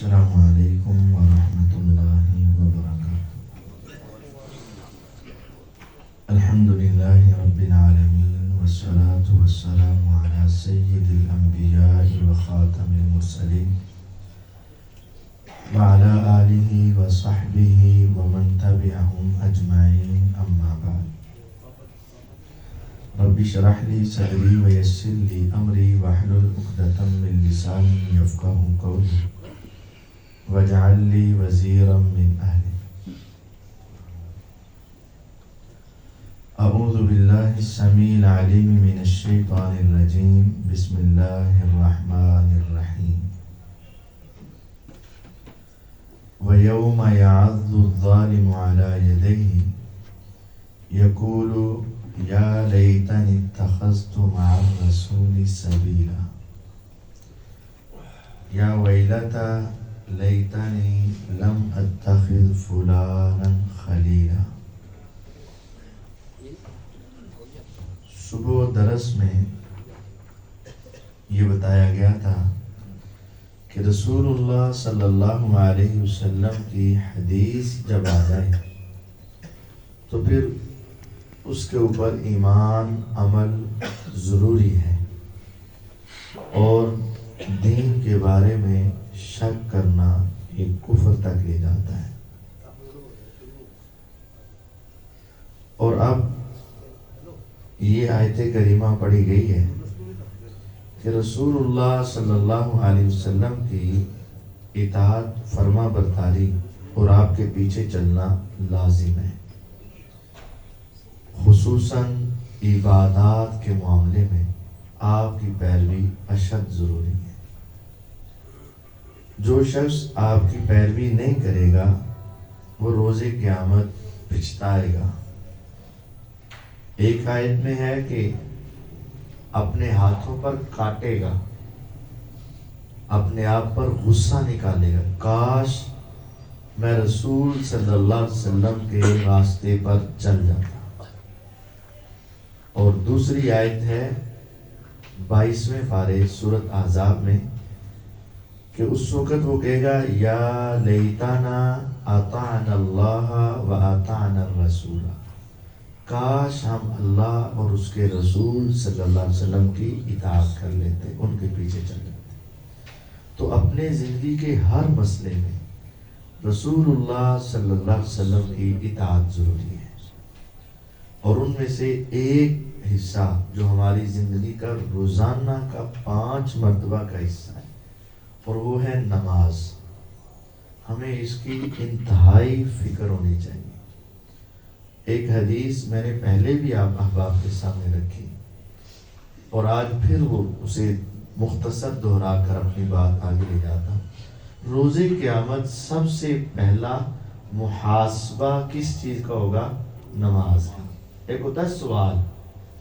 السلام علیکم ورحمۃ اللہ وبرکاتہ۔ الحمدللہ رب العالمین والصلاة والسلام علی سید الانبیاء وخاتم المرسلین وعلی آلہ وصحبہ ومن تبعہم اجمعین، اما بعد۔ رب اشرح لی صدری ویسر لی امری واحلل عقدۃ من لسانی یفقہوا قولی واجعل لی وزیرا من اہلی۔ اعوذ باللہ السمیع العلیم من الشیطان الرجیم، بسم اللہ الرحمن الرحیم۔ وَيَوْمَ يَعَضُّ الظَّالِمُ عَلَى يَدَيْهِ يَقُولُ یا لیتنی اتخذت مع الرسول سبیلا یا ویلتی لیتنی لم اتخذ فلانا خلیلا۔ صبح درس میں یہ بتایا گیا تھا کہ رسول اللہ صلی اللہ علیہ وسلم کی حدیث جب آ جائے تو پھر اس کے اوپر ایمان عمل ضروری ہے، اور دین کے بارے میں شک کرنا ایک کفر تک لے جاتا ہے۔ اور اب یہ آیت کریمہ پڑھی گئی ہے کہ رسول اللہ صلی اللہ علیہ وسلم کی اطاعت فرما برداری اور آپ کے پیچھے چلنا لازم ہے، خصوصاً عبادات کے معاملے میں آپ کی پیروی اشد ضروری ہے۔ جو شخص آپ کی پیروی نہیں کرے گا وہ روز قیامت پچھتائے گا۔ ایک آیت میں ہے کہ اپنے ہاتھوں پر کاٹے گا، اپنے آپ پر غصہ نکالے گا، کاش میں رسول صلی اللہ علیہ وسلم کے راستے پر چل جاتا۔ اور دوسری آیت ہے 22ویں پارے سورۃ احزاب میں کہ اس وقت وہ کہے گا یا لیتنا اطعنا اللہ و اطعنا الرسول، کاش ہم اللہ اور اس کے رسول صلی اللہ علیہ وسلم کی اطاعت کر لیتے، ان کے پیچھے چل لیتے۔ تو اپنے زندگی کے ہر مسئلے میں رسول اللہ صلی اللہ علیہ وسلم کی اطاعت ضروری ہے، اور ان میں سے ایک حصہ جو ہماری زندگی کا روزانہ کا 5 مرتبہ کا حصہ ہے، اور وہ ہے نماز۔ ہمیں اس کی انتہائی فکر ہونی چاہیے۔ ایک حدیث میں نے پہلے بھی آپ احباب کے سامنے رکھی، اور آج پھر وہ اسے مختصر دہرا کر اپنی بات آگے لے جاتا ہوں۔ روز قیامت سب سے پہلا محاسبہ کس چیز کا ہوگا؟ نماز کا۔ ایک ہوتا ہے سوال،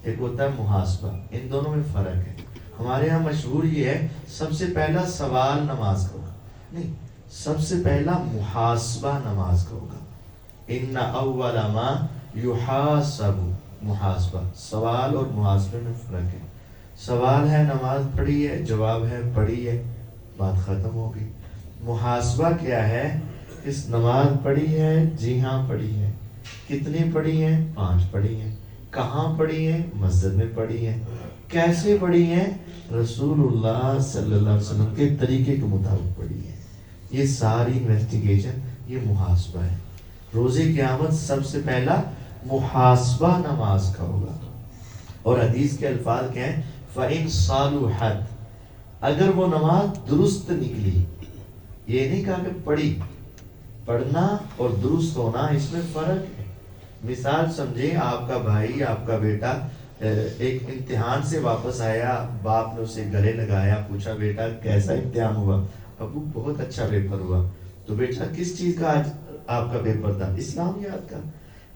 ایک ہوتا ہے محاسبہ، ان دونوں میں فرق ہے۔ ہمارے ہاں مشہور یہ ہے سب سے پہلا سوال نماز کا ہوگا، نہیں، سب سے پہلا محاسبہ نماز کا ہوگا۔ ان اول ما یحاسب، محاسبہ، سوال اور محاسبے میں فرق ہے۔ سوال ہے نماز پڑھی ہے، جواب ہے پڑھی ہے، بات ختم ہو گئی۔ محاسبہ کیا ہے؟ اس نماز پڑھی ہے؟ جی ہاں پڑھی ہے۔ کتنی پڑھی ہیں؟ 5 پڑھی ہیں۔ کہاں پڑھی ہیں؟ مسجد میں پڑھی ہیں۔ کیسے پڑھی ہیں؟ رسول اللہ صلی اللہ علیہ وسلم کے طریقے کے مطابق پڑھی ہیں۔ یہ ساری انویسٹیگیشن، یہ محاسبہ ہے۔ روز قیامت سب سے پہلا محاسبہ نماز کا ہوگا، اور حدیث کے الفاظ کیا ہیں؟ فَإِن صَلُحَتْ، اگر وہ نماز درست نکلی، یہ نہیں کہا کہ پڑھی، پڑھنا اور درست ہونا اس میں فرق ہے۔ مثال سمجھے، آپ کا بھائی، آپ کا بیٹا ایک امتحان سے واپس آیا، باپ نے اسے گلے لگایا، پوچھا بیٹا کیسا امتحان ہوا؟ ابو بہت اچھا پیپر ہوا۔ تو بیٹا کس چیز کا آج آپ کا پیپر تھا؟ اسلامیات کا۔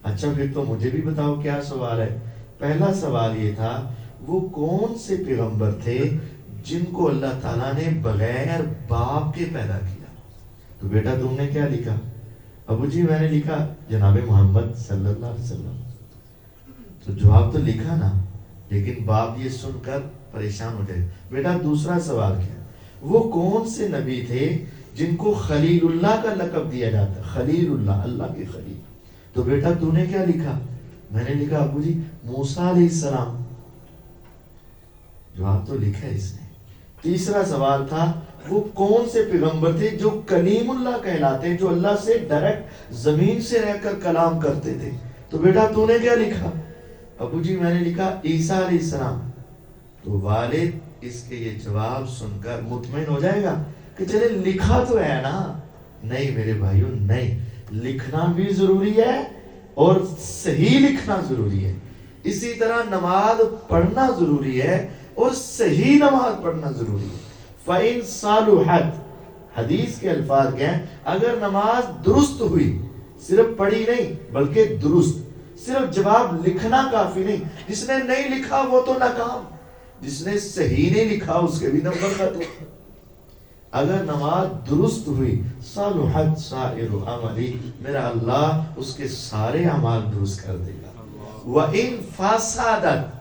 اچھا پھر تو مجھے بھی بتاؤ کیا سوال ہے؟ پہلا سوال یہ تھا وہ کون سے پیغمبر تھے جن کو اللہ تعالیٰ نے بغیر باپ کے پیدا کیا؟ تو بیٹا تم نے کیا لکھا؟ ابو جی میں نے لکھا جناب محمد صلی اللہ علیہ وسلم۔ تو جواب تو لکھا نا، لیکن باپ یہ سن کر پریشان ہو جائے۔ بیٹا دوسرا سوال کیا؟ وہ کون سے نبی تھے جن کو خلیل اللہ کا لقب دیا جاتا ہے، خلیل اللہ، اللہ کے خلیل. تو بیٹا تو نے کیا لکھا؟ میں نے لکھا ابو جی موسیٰ علیہ السلام. جواب تو لکھا اس نے. تیسرا سوال تھا وہ کون سے پیغمبر تھے جو کلیم اللہ کہلاتے ہیں، جو اللہ سے ڈائریکٹ زمین سے رہ کر کلام کرتے تھے؟ تو بیٹا تو نے کیا لکھا؟ ابو جی میں نے لکھا عیسیٰ علیہ السلام. تو والد اس کے یہ جواب سن کر مطمئن ہو جائے گا کہ چلے لکھا تو ہے نا. نہیں میرے بھائیوں نہیں، لکھنا بھی ضروری ہے اور صحیح لکھنا ضروری ہے. اسی طرح نماز پڑھنا ضروری ہے اور صحیح نماز پڑھنا ضروری ہے. فَإِن صَلُحَتْ، حدیث کے الفاظ کیا ہیں؟ اگر نماز درست ہوئی، صرف پڑھی نہیں بلکہ درست، صرف جواب لکھنا کافی نہیں. جس نے نہیں لکھا وہ تو ناکام، جس نے صحیح نہیں لکھا اس کے بھی نمبر ختم. اگر نماز درست ہوئی، صَلُحَتْ سَائِرُ عَمَلِهِ، میرا اللہ اس کے سارے اعمال درست کر دے گا. وَإِن فَسَدَتْ،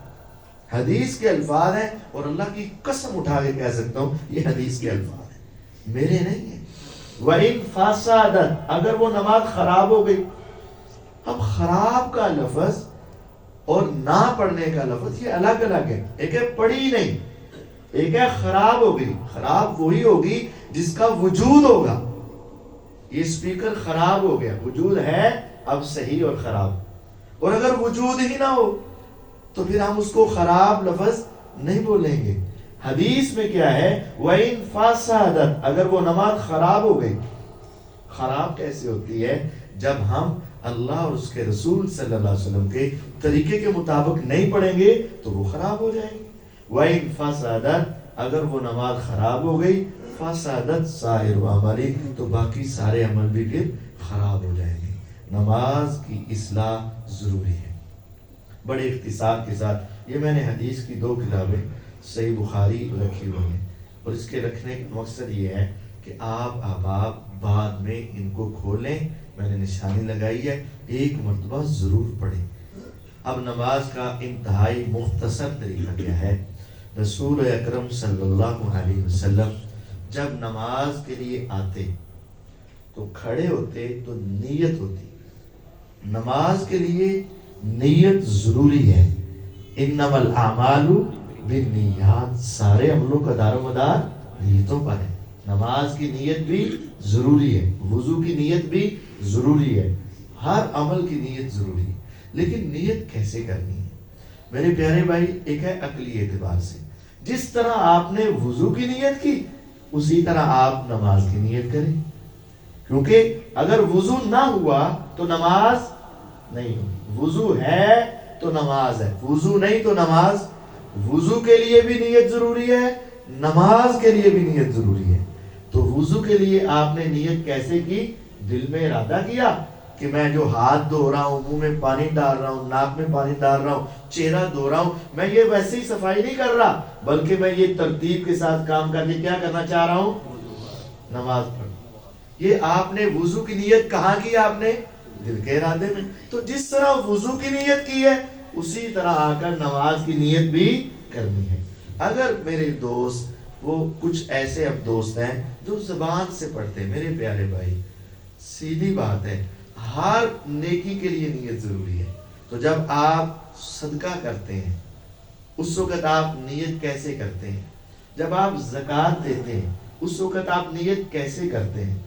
حدیث کے الفاظ ہیں اور اللہ کی قسم اٹھا کے کہہ سکتا ہوں یہ حدیث کے الفاظ ہیں، میرے نہیں ہیں. وَإِن فَسَدَتْ، اگر وہ نماز خراب ہو گئی. اب خراب کا لفظ اور نہ پڑھنے کا لفظ یہ الگ الگ ہے. ایک ہے پڑھی نہیں، ایک ہے خراب ہو گئی. خراب وہی ہوگی جس کا وجود ہوگا. یہ اسپیکر خراب ہو گیا، وجود ہے اب صحیح اور خراب. اور اگر وجود ہی نہ ہو تو پھر ہم اس کو خراب لفظ نہیں بولیں گے. حدیث میں کیا ہے؟ وَإِن فَسَدَتْ، اگر وہ نماز خراب ہو گئی. خراب کیسے ہوتی ہے؟ جب ہم اللہ اور اس کے رسول صلی اللہ علیہ وسلم کے طریقے کے مطابق نہیں پڑھیں گے تو وہ خراب ہو جائیں گے. وَإِن فَسَدَتْ، اگر وہ نماز خراب ہو گئی، فَسَدَتْ سَائِرُ عَمَلِهِ، تو باقی سارے عمل بھی پھر خراب ہو جائیں گے. نماز کی اصلاح ضروری ہے. بڑے اختصار کے ساتھ یہ میں نے حدیث کی 2 کتابیں صحیح بخاری رکھی ہوئی ہیں اور اس کے رکھنے کا مقصد یہ ہے کہ آپ احباب بعد میں ان کو کھولیں. میں نے نشانی لگائی ہے، ایک مرتبہ ضرور پڑھیں. اب نماز کا انتہائی مختصر طریقہ کیا ہے؟ رسول اکرم صلی اللہ علیہ وسلم جب نماز کے لیے آتے تو کھڑے ہوتے تو نیت ہوتی. نماز کے لیے نیت ضروری ہے. انما الاعمال بالنیات، سارے عملوں کا دار و مدار نیتوں پر ہے. نماز کی نیت بھی ضروری ہے، وضو کی نیت بھی ضروری ہے، ہر عمل کی نیت ضروری ہے. لیکن نیت کیسے کرنی ہے میرے پیارے بھائی؟ ایک ہے عقلی اعتبار سے. جس طرح آپ نے وضو کی نیت کی اسی طرح آپ نماز کی نیت کریں. کیونکہ اگر وضو نہ ہوا تو نماز نہیں ہوگی. وضو ہے تو نماز ہے، وضو نہیں تو نماز. وضو کے لیے بھی نیت ضروری ہے، نماز کے لیے بھی نیت ضروری ہے. تو وضو کے لیے آپ نے نیت کیسے کی؟ دل میں ارادہ کیا کہ میں جو ہاتھ دھو رہا ہوں، منہ میں پانی ڈال رہا ہوں، ناک میں پانی ڈال رہا ہوں، چہرہ دھو رہا ہوں، میں یہ ویسے ہی صفائی نہیں کر رہا بلکہ میں یہ ترتیب کے ساتھ کام کر کے کیا کرنا چاہ رہا ہوں؟ نماز پڑھ. یہ آپ نے وضو کی نیت کہاں کی؟ آپ نے دل کے ارادے میں. تو جس طرح وضو کی نیت کی ہے اسی طرح آ کر نماز کی نیت بھی کرنی ہے. اگر میرے دوست وہ کچھ ایسے اب دوست ہیں جو زبان سے پڑھتے ہیں، میرے پیارے بھائی سیدھی بات ہے، ہر نیکی کے لیے نیت ضروری ہے. تو جب آپ صدقہ کرتے ہیں اس وقت آپ نیت کیسے کرتے ہیں؟ جب آپ زکوٰۃ دیتے ہیں اس وقت آپ نیت کیسے کرتے ہیں؟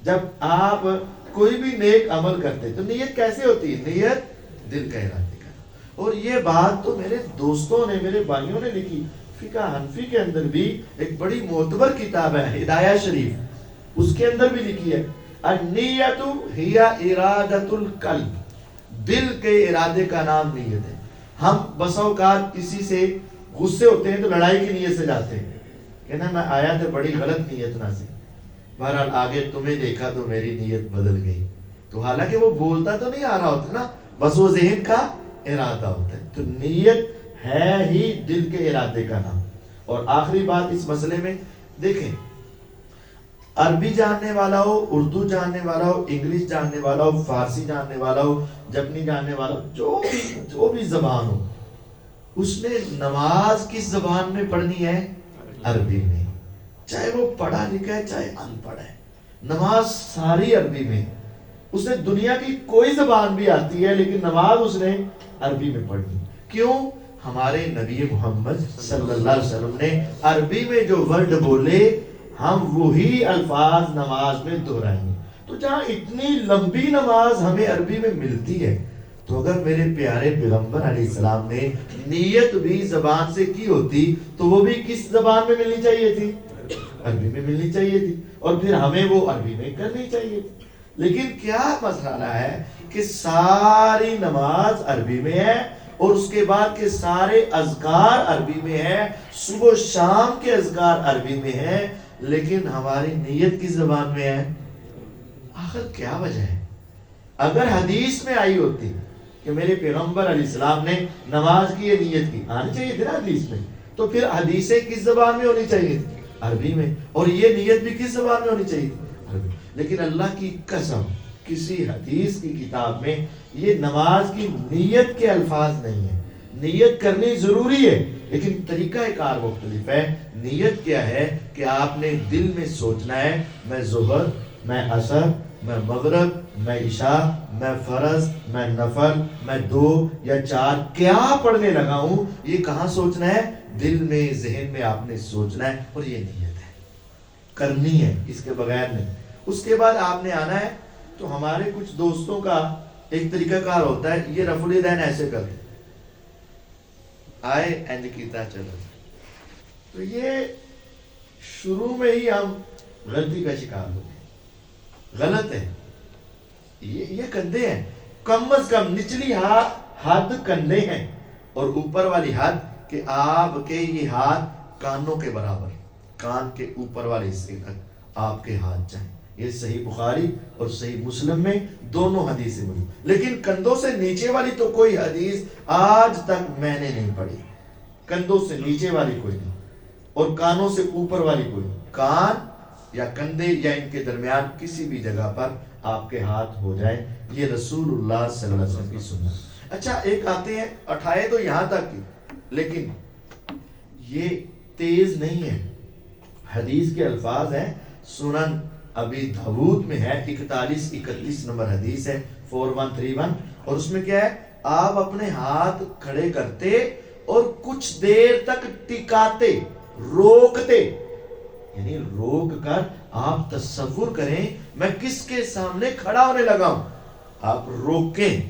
جب آپ کوئی بھی نیک عمل کرتے ہیں تو نیت کیسے ہوتی ہے؟ نیت دل کا ارادے کا. اور یہ بات تو میرے دوستوں نے، میرے بھائیوں نے لکھی. فقہ حنفی کے اندر بھی ایک بڑی معتبر کتاب ہے ہدایہ شریف، اس کے اندر بھی لکھی ہے النیت ہی ارادۃ القلب، دل کے ارادے کا نام نیت ہے. ہم بسا اوقات کسی سے غصے ہوتے ہیں تو لڑائی کی نیت سے جاتے ہیں کہ نا میں آیا تھا بڑی غلط نیت نہ سے، بہرحال آگے تمہیں دیکھا تو میری نیت بدل گئی. تو حالانکہ وہ بولتا تو نہیں آ رہا ہوتا نا، بس وہ ذہن کا ارادہ ہوتا ہے. تو نیت ہے ہی دل کے ارادے کا نام. اور آخری بات اس مسئلے میں دیکھیں، عربی جاننے والا ہو، اردو جاننے والا ہو، انگلش جاننے والا ہو، فارسی جاننے والا ہو، جپنی جاننے والا ہو، جو بھی زبان ہو، اس نے نماز کس زبان میں پڑھنی ہے؟ عربی میں. چاہے وہ پڑھا لکھا ہے چاہے ان پڑھ ہے. نماز ساری عربی میں. اسے دنیا کی کوئی زبان بھی آتی ہے لیکن نماز اس نے عربی میں پڑھنی. کیوں؟ ہمارے نبی محمد صلی اللہ علیہ وسلم نے عربی میں جو ورڈ بولے ہم وہی الفاظ نماز میں دہرائیں گے. تو جہاں اتنی لمبی نماز ہمیں عربی میں ملتی ہے تو اگر میرے پیارے پیغمبر علیہ السلام نے نیت بھی زبان سے کی ہوتی تو وہ بھی کس زبان میں ملنی چاہیے تھی؟ عربی میں ملنی چاہیے تھی. اور پھر ہمیں وہ عربی میں کرنی چاہیے تھی. لیکن کیا مسئلہ ہے کہ ساری نماز عربی میں ہے اور اس کے بعد کے سارے اذکار عربی میں ہے, صبح و شام کے اذکار عربی میں ہے, لیکن ہماری نیت کی زبان میں ہے. آخر کیا وجہ ہے؟ اگر حدیث میں آئی ہوتی کہ میرے پیغمبر علیہ السلام نے نماز کی یہ نیت کی, آنی چاہیے تھی نا حدیث میں, تو پھر حدیثیں کس زبان میں ہونی چاہیے تھی؟ عربی میں. اور یہ نیت بھی کس زبان میں ہونی چاہیے تھی؟ عربی. لیکن اللہ کی قسم کسی حدیث کی کتاب میں یہ نماز کی نیت کے الفاظ نہیں ہیں. نیت کرنی ضروری ہے لیکن طریقہ کار مختلف ہے. نیت کیا ہے کہ آپ نے دل میں سوچنا ہے میں ظہر, میں عصر, میں مغرب, میں عشاء, میں فرض, میں نفل, میں 2 یا 4 کیا پڑھنے لگا ہوں. یہ کہاں سوچنا ہے؟ دل میں, ذہن میں آپ نے سوچنا ہے اور یہ نیت ہے, کرنی ہے, اس کے بغیر نہیں. اس کے بعد آپ نے آنا ہے. تو ہمارے کچھ دوستوں کا ایک طریقہ کار ہوتا ہے, یہ رفع الیدین ایسے کرتے آئے اینڈ کیتا چلو. تو یہ شروع میں ہی ہم غلطی کا شکار ہو گئے. غلط ہے. یہ کندھے ہیں, کم از کم نچلی حد کندھے ہیں اور اوپر والی حد کہ آپ کے یہ ہاتھ کانوں کے برابر, کان کے اوپر والے حصے تک آپ کے ہاتھ جائیں. یہ صحیح بخاری اور صحیح مسلم میں دونوں حدیثیں ملی. لیکن کندھوں سے نیچے والی تو کوئی حدیث آج تک میں نے نہیں پڑھی. کندھوں سے نیچے والی کوئی نہیں اور کانوں سے اوپر والی کوئی نہیں. کان یا کندھے یا ان کے درمیان کسی بھی جگہ پر آپ کے ہاتھ ہو جائیں, یہ رسول اللہ صلی اللہ علیہ وسلم کی سنت. اچھا ایک آتے ہیں, اٹھائے تو یہاں تک کی, لیکن یہ تیز نہیں ہے. حدیث کے الفاظ ہیں, سنن ابی داؤد میں ہے 41-31 نمبر حدیث ہے 4131, اور اس میں کیا ہے, آپ اپنے ہاتھ کھڑے کرتے اور کچھ دیر تک ٹکاتے, روکتے, یعنی روک کر آپ تصور کریں میں کس کے سامنے کھڑا ہونے لگا ہوں. آپ روکیں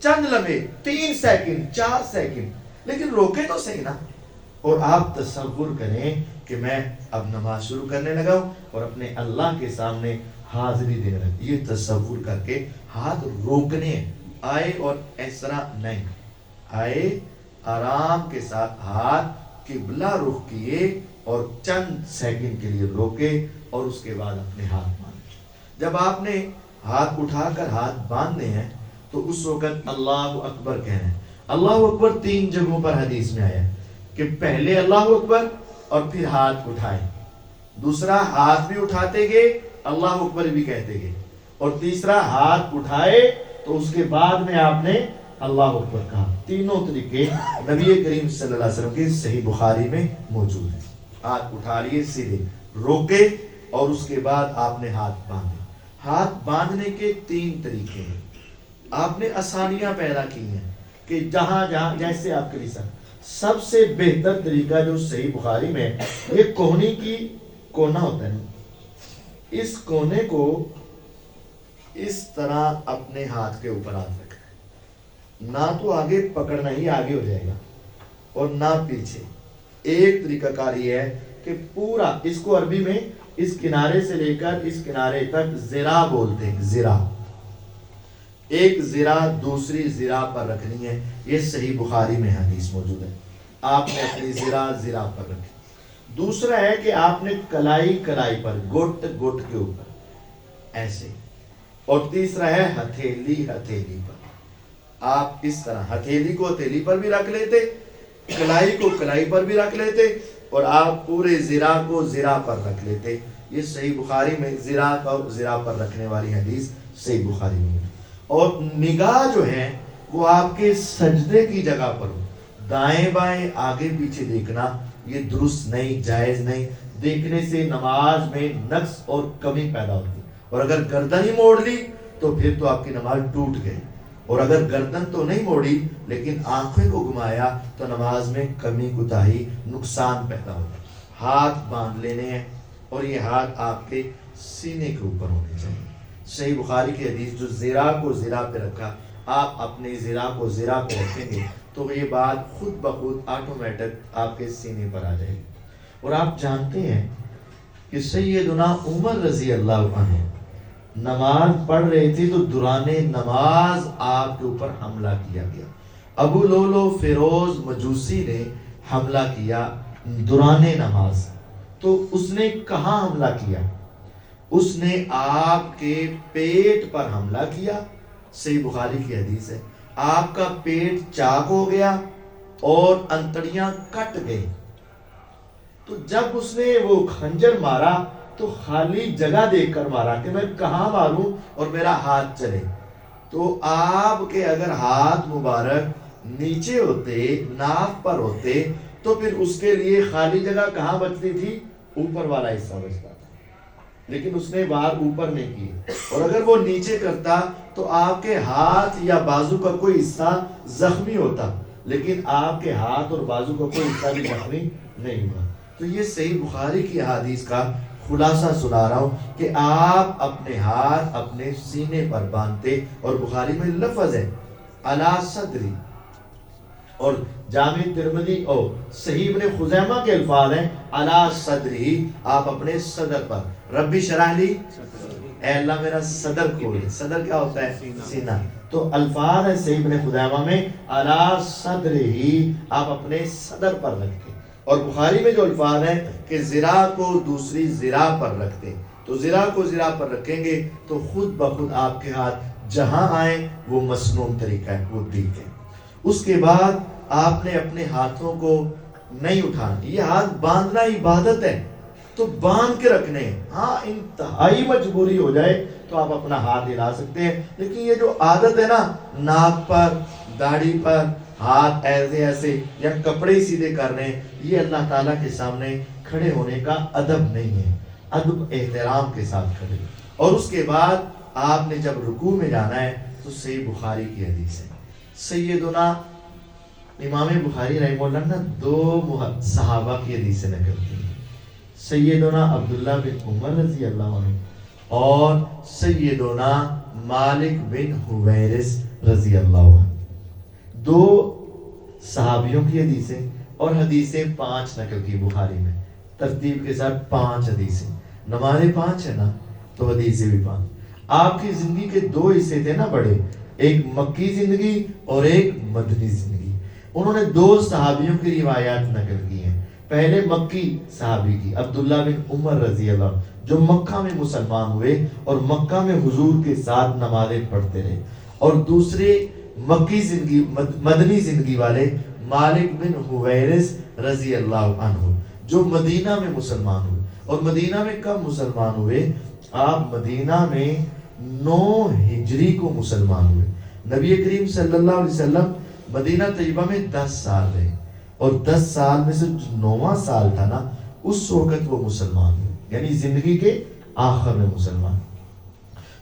چند لمحے, 3 سیکنڈ 4 سیکنڈ, لیکن روکیں تو صحیح نا. اور آپ تصور کریں کہ میں اب نماز شروع کرنے لگا ہوں اور اپنے اللہ کے سامنے حاضری دے رہا ہوں. یہ تصور کر کے ہاتھ روکنے آئے اور اس طرح نہیں آئے, آرام کے ساتھ ہاتھ قبلہ رخ کیے اور چند سیکنڈ کے لیے روکے اور اس کے بعد اپنے ہاتھ باندھے. جب آپ نے ہاتھ اٹھا کر ہاتھ باندھنے ہیں تو اس وقت اللہ اکبر کہنا ہے. اللہ اکبر 3 جگہوں پر حدیث میں آیا کہ پہلے اللہ اکبر اور پھر ہاتھ اٹھائے, دوسرا ہاتھ بھی اٹھاتے گئے اللہ اکبر بھی کہتے گئے, اور تیسرا ہاتھ اٹھائے تو اس کے بعد میں آپ نے اللہ اکبر کہا. تینوں طریقے نبی کریم صلی اللہ علیہ وسلم کے صحیح بخاری میں موجود ہیں. ہاتھ اٹھا لیے سیدھے, روکے اور اس کے بعد آپ نے ہاتھ باندھے. ہاتھ باندھنے کے 3 طریقے ہیں. آپ نے آسانیاں پیدا کی ہیں کہ جہاں جہاں جیسے آپ کے لیے سب سے بہتر طریقہ جو صحیح بخاری میں ایک کوہنی کی کونا ہوتا ہے, اس کونے کو اس طرح اپنے ہاتھ کے اوپر ہاتھ رکھنا ہے, نہ تو آگے پکڑنا ہی آگے ہو جائے گا اور نہ پیچھے. ایک طریقہ کار یہ ہے کہ پورا اس کو عربی میں اس کنارے سے لے کر اس کنارے تک زرا بولتے ہیں. زرا, ایک زرا دوسری زرا پر رکھنی ہے. یہ صحیح بخاری میں حدیث موجود ہے. آپ نے اپنی زرا پر رکھی. دوسرا ہے کہ آپ نے کلائی پر, گٹ کے اوپر ایسے, اور تیسرا ہے ہتھیلی پر. آپ اس طرح ہتھیلی کو ہتھیلی پر بھی رکھ لیتے, کلائی کو کلائی پر بھی رکھ لیتے, اور آپ پورے زرا کو زرا پر رکھ لیتے. یہ صحیح بخاری میں زرا کو زرا پر رکھنے والی حدیث صحیح بخاری میں. اور نگاہ جو ہے وہ آپ کے سجدے کی جگہ پر ہو. دائیں بائیں آگے پیچھے دیکھنا یہ درست نہیں, جائز نہیں. دیکھنے سے نماز میں نقص اور کمی پیدا ہوتی ہے. اور اگر گردن ہی موڑ لی تو پھر تو آپ کی نماز ٹوٹ گئی، اور اگر گردن تو نہیں موڑی لیکن آنکھیں کو گھمایا تو نماز میں کمی کوتاہی نقصان پیدا ہوگا۔ ہاتھ باندھ لینے ہیں اور یہ ہاتھ آپ کے سینے کے اوپر ہونے چاہیے۔ صحیح بخاری کی حدیث، جو زرا کو زرا پہ رکھا، آپ اپنے زرا کو زرا پہ رکھیں گے تو یہ بات خود بخود آٹومیٹک آپ کے سینے پر آ جائے گی۔ اور آپ جانتے ہیں کہ سیدنا عمر رضی اللہ عنہ نماز پڑھ رہے تھے تو دوران نماز آپ کے اوپر حملہ کیا گیا۔ ابو لولو فیروز مجوسی نے حملہ کیا دوران نماز، تو اس نے کہاں حملہ کیا؟ اس نے آپ کے پیٹ پر حملہ کیا۔ صحیح بخاری کی حدیث ہے، آپ کا پیٹ چاک ہو گیا اور انتڑیاں کٹ گئی۔ تو جب اس نے وہ خنجر مارا تو خالی جگہ دیکھ کر مارا کہ میں کہاں ماروں اور میرا ہاتھ چلے۔ تو آپ کے اگر ہاتھ مبارک نیچے ہوتے، ناف پر ہوتے، تو پھر اس کے لیے خالی جگہ کہاں بچتی تھی؟ اوپر والا حصہ بچتا تھا، لیکن اس نے وار اوپر نہیں کی۔ اور اگر وہ نیچے کرتا تو آپ کے ہاتھ یا بازو کا کوئی حصہ زخمی ہوتا، لیکن آپ کے ہاتھ اور بازو کا کوئی حصہ بھی زخمی نہیں ہوا۔ تو یہ صحیح بخاری کی حدیث کا خلاصہ سنا رہا ہوں کہ آپ اپنے ہاتھ اپنے سینے پر باندھتے، اور بخاری میں لفظ ہے علی صدری، اور جامع ترمذی اور صحیح ابن خزیمہ کے الفاظ ہیں علی صدری، آپ اپنے صدر پر۔ ربی شرح لی، اے اللہ میرا صدر کھول۔ صدر کیا ہوتا ہے؟ سینہ۔ تو الفاظ ہے صحیح ابن خزیمہ میں علی صدری، آپ اپنے صدر پر رکھتے۔ اور بخاری میں جو الفاظ ہیں کہ زرا کو دوسری زرا پر رکھتے، تو زرا کو زرا پر رکھیں گے تو خود بخود آپ کے ہاتھ جہاں آئیں وہ مسنون طریقہ ہے، وہ ٹھیک ہے۔ اس کے بعد آپ نے اپنے ہاتھوں کو نہیں اٹھانا، یہ ہاتھ باندھنا عبادت ہے تو باندھ کے رکھنے ہیں۔ ہاں انتہائی مجبوری ہو جائے تو آپ اپنا ہاتھ ہلا سکتے ہیں، لیکن یہ جو عادت ہے نا ناک پر، داڑھی پر ہاتھ ایسے ایسے یا کپڑے سیدھے کرنے، یہ اللہ تعالیٰ کے سامنے کھڑے ہونے کا ادب نہیں ہے۔ ادب احترام کے ساتھ کھڑے۔ اور اس کے بعد آپ نے جب رکوع میں جانا ہے تو صحیح بخاری کی حدیث ہے، سیدنا امام بخاری رحمہ اللہ نے دو صحابہ کی حدیثیں نقل کی ہیں، سیدنا عبداللہ بن عمر رضی اللہ عنہ اور سیدنا مالک بن حویرث رضی اللہ عنہ، دو صحابیوں کی حدیثیں، اور حدیثیں 5 نقل کی بخاری میں، ترتیب کے ساتھ 5 حدیثیں۔ نمازیں 5 ہے نا تو حدیثیں بھی 5۔ آپ کی زندگی کے 2 حصے تھے نا بڑے، ایک مکی زندگی اور ایک مدنی زندگی۔ انہوں نے 2 صحابیوں کی روایات نقل کی ہیں۔ پہلے مکی صحابی کی عبداللہ بن عمر رضی اللہ عنہ، جو مکہ میں مسلمان ہوئے اور مکہ میں حضور کے ساتھ نمازیں پڑھتے رہے، اور دوسرے مکی زندگی مدنی زندگی والے مالک بن حویرث رضی اللہ عنہ، جو مدینہ میں مسلمان ہوئے۔ اور مدینہ میں کب مسلمان ہوئے؟ آپ مدینہ میں 9 ہجری کو مسلمان ہوئے۔ نبی کریم صلی اللہ علیہ وسلم مدینہ طیبہ میں 10 سال رہے، اور 10 سال میں سے 9واں سال تھا نا، اس وقت وہ مسلمان ہوئے، یعنی زندگی کے آخر میں مسلمان۔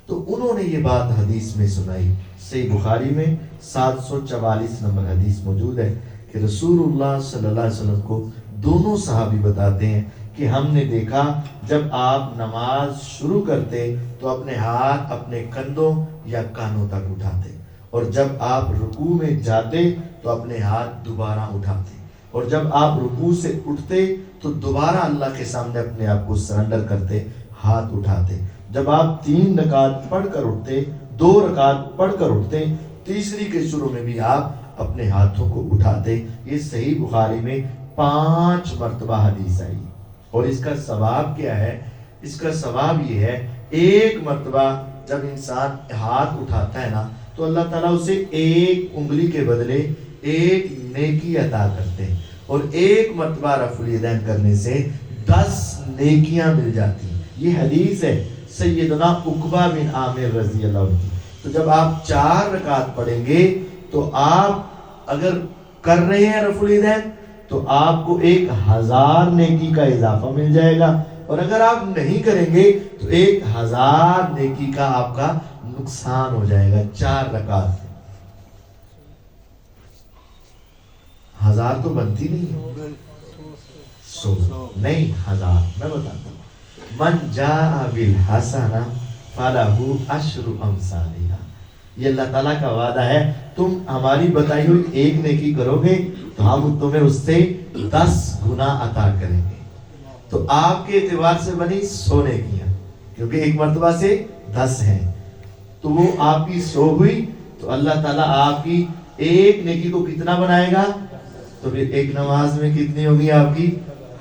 تو انہوں نے یہ بات حدیث میں سنائی، صحیح بخاری میں 744 نمبر حدیث موجود ہے کہ رسول اللہ صلی اللہ علیہ وسلم کو دونوں صحابی بتاتے ہیں کہ ہم نے دیکھا جب آپ نماز شروع کرتے تو اپنے ہاتھ اپنے کندھوں یا کانوں تک اٹھاتے، اور جب آپ رکوع میں جاتے تو اپنے ہاتھ دوبارہ اٹھاتے، اور جب آپ رکوع سے اٹھتے تو دوبارہ اللہ کے سامنے اپنے آپ کو سرنڈر کرتے، ہاتھ اٹھاتے۔ جب آپ 3 رکعت پڑھ کر اٹھتے، 2 رکعت پڑھ کر اٹھتے، تیسری کے شروع میں بھی آپ اپنے ہاتھوں کو اٹھاتے۔ یہ صحیح بخاری میں 5 مرتبہ حدیث آئی، اور اس کا ثواب کیا ہے؟ اس کا ثواب یہ ہے، 1 مرتبہ جب انسان ہاتھ اٹھاتا ہے نا تو اللہ تعالیٰ اسے 1 انگلی کے بدلے 1 نیکی عطا کرتے ہیں، اور 1 مرتبہ رفع الیدین کرنے سے 10 نیکیاں مل جاتی ہیں۔ یہ حدیث ہے سیدنا عقبہ بن عامر رضی اللہ عنہ۔ تو جب آپ 4 رکعت پڑھیں گے تو آپ اگر کر رہے ہیں رفع الیدین تو آپ کو 1000 نیکی کا اضافہ مل جائے گا، اور اگر آپ نہیں کریں گے تو 1000 نیکی کا آپ کا نقصان ہو جائے گا 4 رکعت. 1000 تو بنتی نہیں ہے, 100 نہیں 1000. میں بتاتا ہوں, من جاء بالحسنہ فلہ عشر امثالہا. یہ اللہ تعالیٰ کا وعدہ ہے, تم ہماری بتائی ہوئی ایک نیکی کرو گے تو ہم تمہیں اس سے 10 گنا عطا کریں گے. تو آپ کے اعتبار سے بنی 100 نیکیاں, کیونکہ ایک مرتبہ سے 10 ہیں, تو وہ آپ کی 100 ہوئی. تو اللہ تعالیٰ آپ کی ایک نیکی کو کتنا بنائے گا؟ تو پھر ایک نماز میں کتنی ہوگی آپ کی؟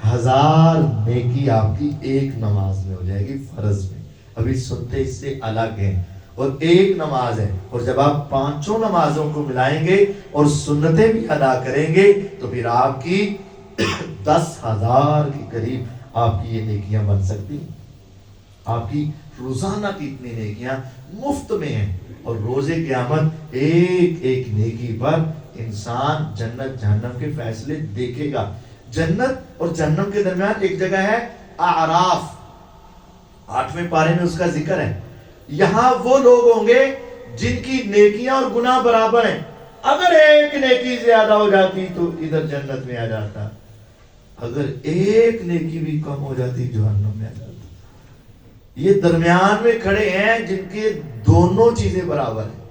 1000 نیکی آپ کی ایک نماز میں ہو جائے گی, فرض میں. ابھی سنتے اس سے الگ ہیں, اور ایک نماز ہے, اور جب آپ 5 نمازوں کو ملائیں گے اور سنتیں بھی ادا کریں گے تو پھر آپ کی 10,000 کے قریب آپ کی یہ نیکیاں بن سکتی ہیں. آپ کی روزانہ کی اتنی نیکیاں مفت میں ہیں, اور روز قیامت ایک ایک نیکی پر انسان جنت جہنم کے فیصلے دیکھے گا. جنت اور جہنم کے درمیان ایک جگہ ہے اعراف, 8ویں پارے میں اس کا ذکر ہے. یہاں وہ لوگ ہوں گے جن کی نیکیاں اور گناہ برابر ہیں. اگر ایک نیکی زیادہ ہو جاتی تو ادھر جنت میں آ جاتا, اگر ایک نیکی بھی کم ہو جاتی جہنم میں آ جاتا. یہ درمیان میں کھڑے ہیں جن کے دونوں چیزیں برابر ہیں.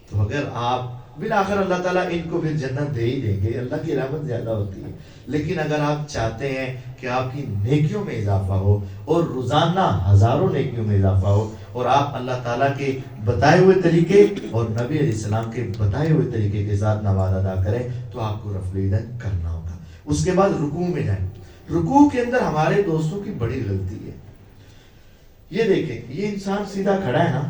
تو اگر آپ بالآخر اللہ تعالیٰ ان کو پھر جنت دے ہی دیں گے, اللہ کی رحمت زیادہ ہوتی ہے. لیکن اگر آپ چاہتے ہیں کہ آپ کی نیکیوں میں اضافہ ہو اور روزانہ ہزاروں نیکیوں میں اضافہ ہو, اور آپ اللہ تعالیٰ کے بتائے ہوئے طریقے اور نبی علیہ السلام کے بتائے ہوئے طریقے کے ساتھ نماز ادا کریں, تو آپ کو رفع الیدین کرنا ہوگا. اس کے بعد رکوع میں جائیں. رکوع کے اندر ہمارے دوستوں کی بڑی غلطی ہے. یہ دیکھیں, یہ انسان سیدھا کھڑا ہے نا,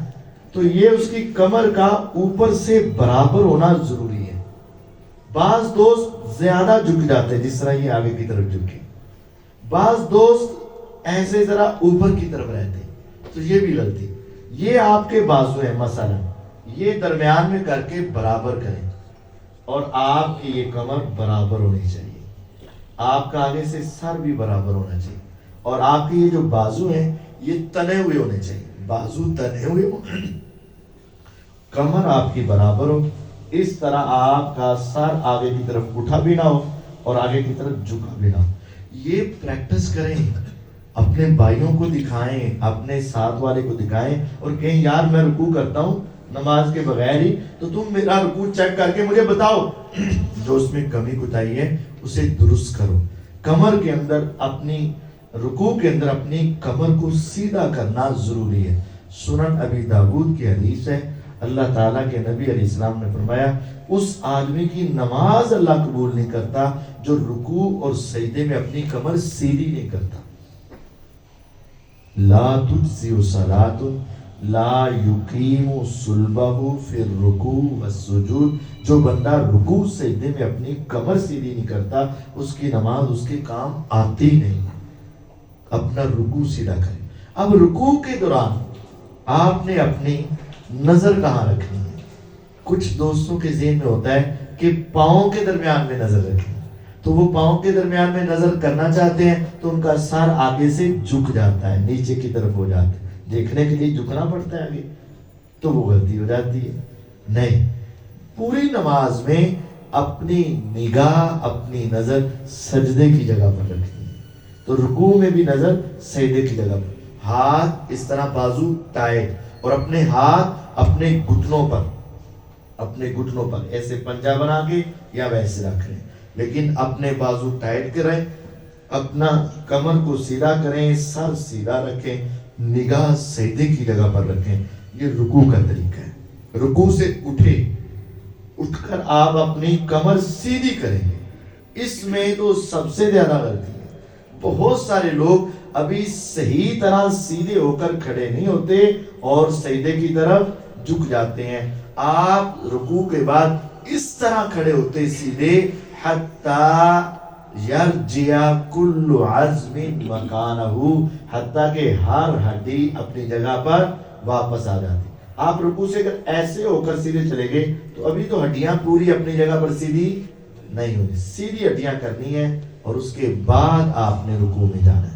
تو یہ اس کی کمر کا اوپر سے برابر ہونا ضروری ہے. بعض دوست زیادہ جھک جاتے ہیں, جس طرح یہ آگے کی طرف جھکے. بعض دوست ایسے ذرا اوپر کی طرف رہتے ہیں, تو یہ بھی غلطی. یہ آپ کے بازو ہیں, مثلا یہ درمیان میں کر کے برابر کریں, اور آپ کی یہ کمر برابر ہونی چاہیے. آپ کا آگے سے سر بھی برابر ہونا چاہیے, اور آپ کے یہ جو بازو ہیں یہ تنے ہوئے ہونے چاہیے. بازو تنے ہوئے ہو, کمر آپ کی برابر ہو, اس طرح آپ کا سر آگے کی طرف اٹھا بھی نہ ہو اور آگے کی طرف جھکا بھی نہ ہو. یہ پریکٹس کریں, اپنے بھائیوں کو دکھائیں, اپنے ساتھ والے کو دکھائیں, اور کہیں یار میں رکوع کرتا ہوں نماز کے بغیر ہی, تو تم میرا رکوع چیک کر کے مجھے بتاؤ, جو اس میں کمی کوتاہی ہے اسے درست کرو. کمر کے اندر اپنی رکوع کے اندر اپنی کمر کو سیدھا کرنا ضروری ہے. سنن ابی داؤد کی حدیث ہے, اللہ تعالیٰ کے نبی علیہ السلام نے فرمایا, اس آدمی کی نماز اللہ قبول نہیں کرتا جو رکوع اور سجدے میں اپنی کمر سیدھی نہیں کرتا. لا تجزئ صلاۃ لا یقیم صلبہ فی الرکوع والسجود. جو بندہ رکوع سجدے میں اپنی کمر سیدھی نہیں کرتا, اس کی نماز اس کے کام آتی نہیں. اپنا رکوع سیدھا کریں. اب رکوع کے دوران آپ نے اپنی نظر کہاں رکھنی ہے؟ کچھ دوستوں کے ذہن میں ہوتا ہے کہ پاؤں کے درمیان میں نظر رکھیں, تو وہ پاؤں کے درمیان میں نظر کرنا چاہتے ہیں تو ان کا سر آگے سے جھک جاتا ہے, نیچے کی طرف ہو جاتا ہے, دیکھنے کے لیے جھکنا پڑتا ہے آگے, تو وہ غلطی ہو جاتی ہے. نہیں, پوری نماز میں اپنی نگاہ اپنی نظر سجدے کی جگہ پر رکھنی ہے. تو رکوع میں بھی نظر سجدے کی جگہ پر, ہاتھ اس طرح بازو ٹائٹ, اور اپنے ہاتھ اپنے گھٹنوں پر ایسے پنجہ بنا کے یا ویسے رکھ لیں, لیکن اپنے بازو ٹائٹ کریں, اپنا کمر کو سیدھا کریں, سر سیدھا رکھیں, نگاہ سجدے کی جگہ پر رکھیں. یہ رکوع کا طریقہ ہے. رکوع سے اٹھ کر آپ اپنی کمر سیدھی کریں گے. اس میں تو سب سے زیادہ غلطی ہے. بہت سارے لوگ ابھی صحیح طرح سیدھے ہو کر کھڑے نہیں ہوتے اور سجدے کی طرف جھک جاتے ہیں. آپ رکوع کے بعد اس طرح کھڑے ہوتے سیدھے, حتی یرجع کل عظم مکانہ, حتیٰ کہ ہر ہڈی اپنی جگہ پر واپس آ جاتی. آپ رکوع سے اگر ایسے ہو کر سیدھے چلے گئے تو ابھی تو ہڈیاں پوری اپنی جگہ پر سیدھی نہیں ہوتی, سیدھی ہڈیاں کرنی ہے, اور اس کے بعد آپ نے رکوع میں جانا ہے.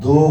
2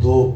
2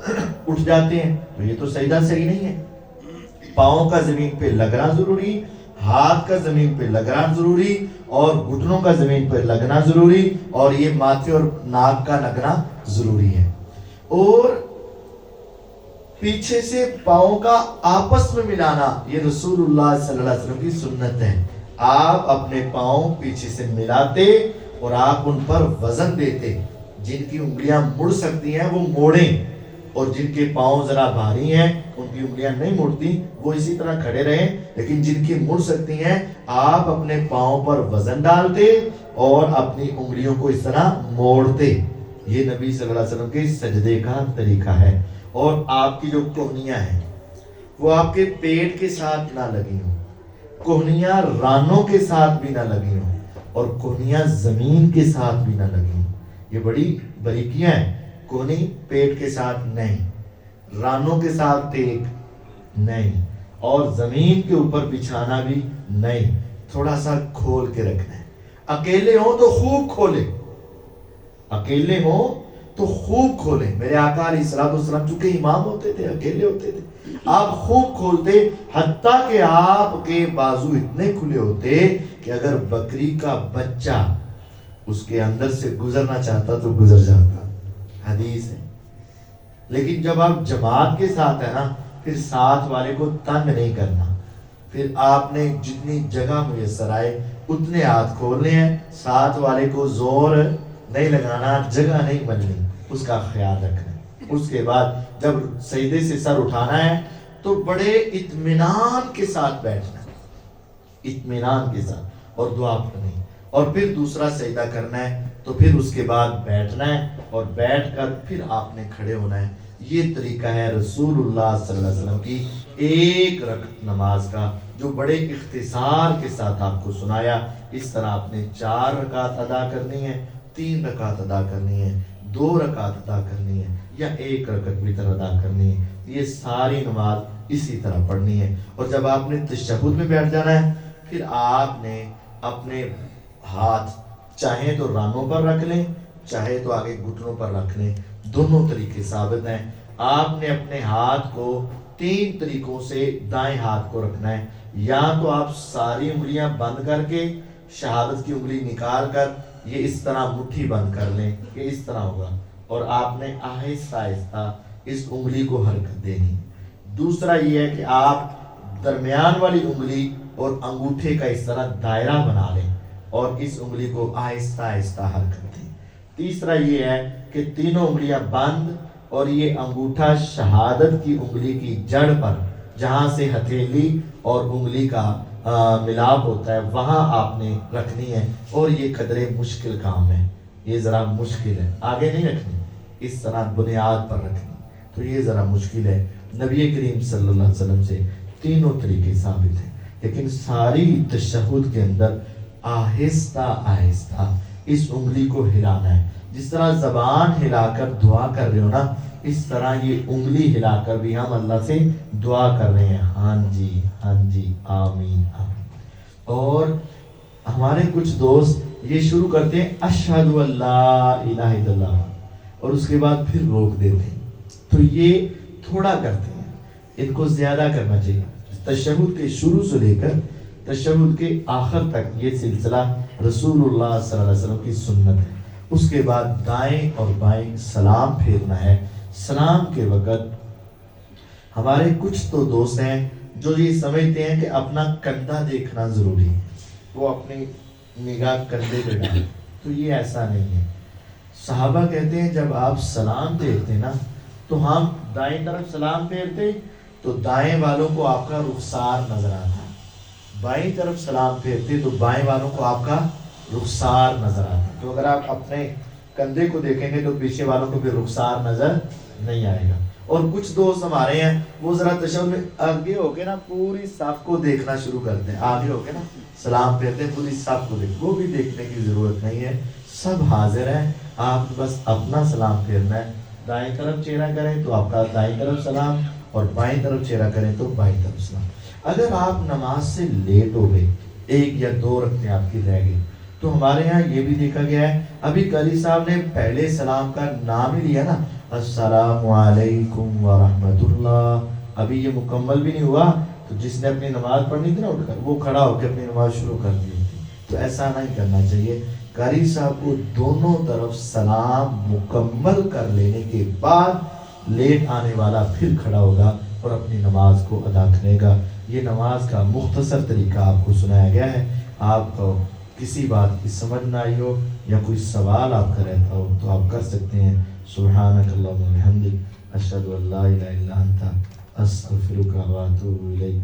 اٹھ جاتے ہیں تو یہ تو سجدہ صحیح نہیں ہے۔ پاؤں کا زمین پہ لگنا ضروری، ہاتھ کا زمین پہ لگنا ضروری، اور گھٹنوں کا زمین پہ لگنا ضروری، اور یہ ماتھے اور ناک کا لگنا ضروری ہے۔ اور پیچھے سے پاؤں کا آپس میں ملانا یہ رسول اللہ صلی اللہ علیہ وسلم کی سنت ہے۔ آپ اپنے پاؤں پیچھے سے ملاتے اور آپ ان پر وزن دیتے۔ جن کی انگلیاں مڑ سکتی ہیں وہ موڑیں، اور جن کے پاؤں ذرا بھاری ہیں ان کی انگلیاں نہیں مڑتی، وہ اسی طرح کھڑے رہیں، لیکن جن کی مڑ سکتی ہیں آپ اپنے پاؤں پر وزن ڈالتے اور اپنی انگلیوں کو اس طرح موڑتے۔ یہ نبی صلی اللہ علیہ وسلم کے سجدے کا طریقہ ہے۔ اور آپ کی جو کوہنیاں ہیں وہ آپ کے پیٹ کے ساتھ نہ لگی ہوں، کوہنیاں رانوں کے ساتھ بھی نہ لگی ہوں، اور کوہنیاں زمین کے ساتھ بھی نہ لگی ہوں۔ یہ بڑی باریکیاں ہیں۔ کوہنی پیٹ کے ساتھ نہیں، رانوں کے ساتھ ٹیک نہیں، اور زمین کے اوپر بچھانا بھی نہیں، تھوڑا سا کھول کے رکھنا ہے۔ اکیلے ہوں تو خوب کھولے، اکیلے ہوں تو خوب کھولیں۔ میرے آقا علیہ الصلوۃ والسلام چونکہ امام ہوتے تھے، اکیلے ہوتے تھے، آپ خوب کھولتے، حتیٰ کہ آپ کے بازو اتنے کھلے ہوتے کہ اگر بکری کا بچہ اس کے اندر سے گزرنا چاہتا تو گزر جاتا، حدیث ہے۔ لیکن جب آپ جماعت کے ساتھ ہیں نا، پھر ساتھ والے کو تنگ نہیں کرنا، پھر آپ نے جتنی جگہ میسر آئے اتنے ہاتھ کھولنے ہیں، ساتھ والے کو زور نہیں لگانا، جگہ نہیں بننی، اس کا خیال رکھنا ہے۔ اس کے بعد جب سجدے سے سر اٹھانا ہے تو بڑے اطمینان کے ساتھ بیٹھنا ہے، اطمینان کے ساتھ، اور دعا پڑھنی، اور پھر دوسرا سجدہ کرنا ہے تو پھر اس کے بعد بیٹھنا ہے، اور بیٹھ کر پھر آپ نے کھڑے ہونا ہے۔ یہ طریقہ ہے رسول اللہ صلی اللہ علیہ وسلم کی ایک رکعت نماز کا، جو بڑے اختصار کے ساتھ آپ کو سنایا۔ اس طرح آپ نے 4 رکعت ادا کرنی ہے، 3 رکعت ادا کرنی ہے، 2 رکعت ادا کرنی ہے، یا 1 رکعت وتر ادا کرنی ہے۔ یہ ساری نماز اسی طرح پڑھنی ہے۔ اور جب آپ نے تشہد میں بیٹھ جانا ہے، پھر آپ نے اپنے ہاتھ چاہے تو رانوں پر رکھ لیں، چاہے تو آگے گھٹنوں پر رکھ لیں، دونوں طریقے ثابت ہیں۔ آپ نے اپنے ہاتھ کو 3 طریقوں سے دائیں ہاتھ کو رکھنا ہے، یا تو آپ ساری انگلیاں بند کر کے شہادت کی انگلی نکال کر یہ اس طرح مٹھی بند کر لیں، کہ اس طرح ہوگا، اور آپ نے آہستہ آہستہ اس انگلی کو حرکت دینی۔ دوسرا یہ ہے کہ آپ درمیان والی انگلی اور انگوٹھے کا اس طرح دائرہ بنا لیں اور اس انگلی کو آہستہ آہستہ حرکت دیں۔ تیسرا یہ ہے کہ تینوں انگلیاں بند، اور یہ انگوٹھا شہادت کی انگلی کی جڑ پر، جہاں سے ہتھیلی اور انگلی کا ملاپ ہوتا ہے، وہاں آپ نے رکھنی ہے۔ اور یہ قدرے مشکل کام ہے، یہ ذرا مشکل ہے، آگے نہیں رکھنی، اس طرح بنیاد پر رکھنی، تو یہ ذرا مشکل ہے۔ نبی کریم صلی اللہ علیہ وسلم سے تینوں طریقے ثابت ہیں، لیکن ساری تشہد کے اندر آہستہ آہستہ اس انگلی کو ہلانا ہے۔ جس طرح زبان ہلا کر دعا کر رہے ہو نا، اس طرح یہ انگلی ہلا کر بھی ہم اللہ سے دعا کر رہے ہیں، ہاں جی ہاں جی آمین آمین۔ اور ہمارے کچھ دوست یہ شروع کرتے ہیں اشہد ان لا الہ الا اللہ، اور اس کے بعد پھر روک دیتے ہیں، تو یہ تھوڑا کرتے ہیں، ان کو زیادہ کرنا چاہیے۔ تشہد کے شروع سے لے کر تشہد کے آخر تک یہ سلسلہ رسول اللہ صلی اللہ علیہ وسلم کی سنت ہے۔ اس کے بعد دائیں اور بائیں سلام پھیرنا ہے۔ سلام کے وقت ہمارے کچھ تو دوست ہیں جو یہ سمجھتے ہیں کہ اپنا کندھا دیکھنا ضروری ہے، وہ اپنی نگاہ کندھے پہ ڈالیں، تو یہ ایسا نہیں ہے۔ صحابہ کہتے ہیں جب آپ سلام پھیرتے نا تو ہم دائیں طرف سلام پھیرتے تو دائیں والوں کو آپ کا رخسار نظر آتا، بائیں طرف سلام پھیرتے تو بائیں والوں کو آپ کا رخسار نظر آتا۔ تو اگر آپ اپنے کندھے کو دیکھیں گے تو پیچھے والوں کو بھی رخسار نظر نہیں آئے گا۔ اور کچھ دوست ہمارے ہیں وہ ذرا تشہد میں آگے ہو کے نا پوری صف کو دیکھنا شروع کرتے ہیں، آگے ہو کے نا سلام پھیرتے ہیں، پوری صف کو دیکھ، وہ بھی دیکھنے کی ضرورت نہیں ہے، سب حاضر ہیں، آپ بس اپنا سلام پھیرنا ہے۔ دائیں طرف چہرہ کریں تو آپ کا دائیں طرف سلام، اور بائیں طرف چہرہ کریں تو بائیں طرف سلام۔ اگر آپ نماز سے لیٹ ہو گئے، 1 یا 2 رکعتیں آپ کی رہ گئی، تو ہمارے ہاں یہ بھی دیکھا گیا ہے، ابھی قاری صاحب نے پہلے سلام کا نام ہی لیا نا، السلام علیکم ورحمۃ اللہ. ابھی یہ مکمل بھی نہیں ہوا تو جس نے اپنی نماز پڑھنی تھی نا اٹھ کر وہ کھڑا ہو کے اپنی نماز شروع کر دی ہوتی. تو ایسا نہیں کرنا چاہیے. قاری صاحب کو دونوں طرف سلام مکمل کر لینے کے بعد لیٹ آنے والا پھر کھڑا ہوگا اور اپنی نماز کو ادا کرے گا. یہ نماز کا مختصر طریقہ آپ کو سنایا گیا ہے. آپ کو کسی بات کی سمجھ نہ آئی ہو یا کوئی سوال آپ کا رہتا ہو تو آپ کر سکتے ہیں. سبحانک اللہم و بحمدک اشہد ان لا الہ الا انت استغفرک و اتوب الیک.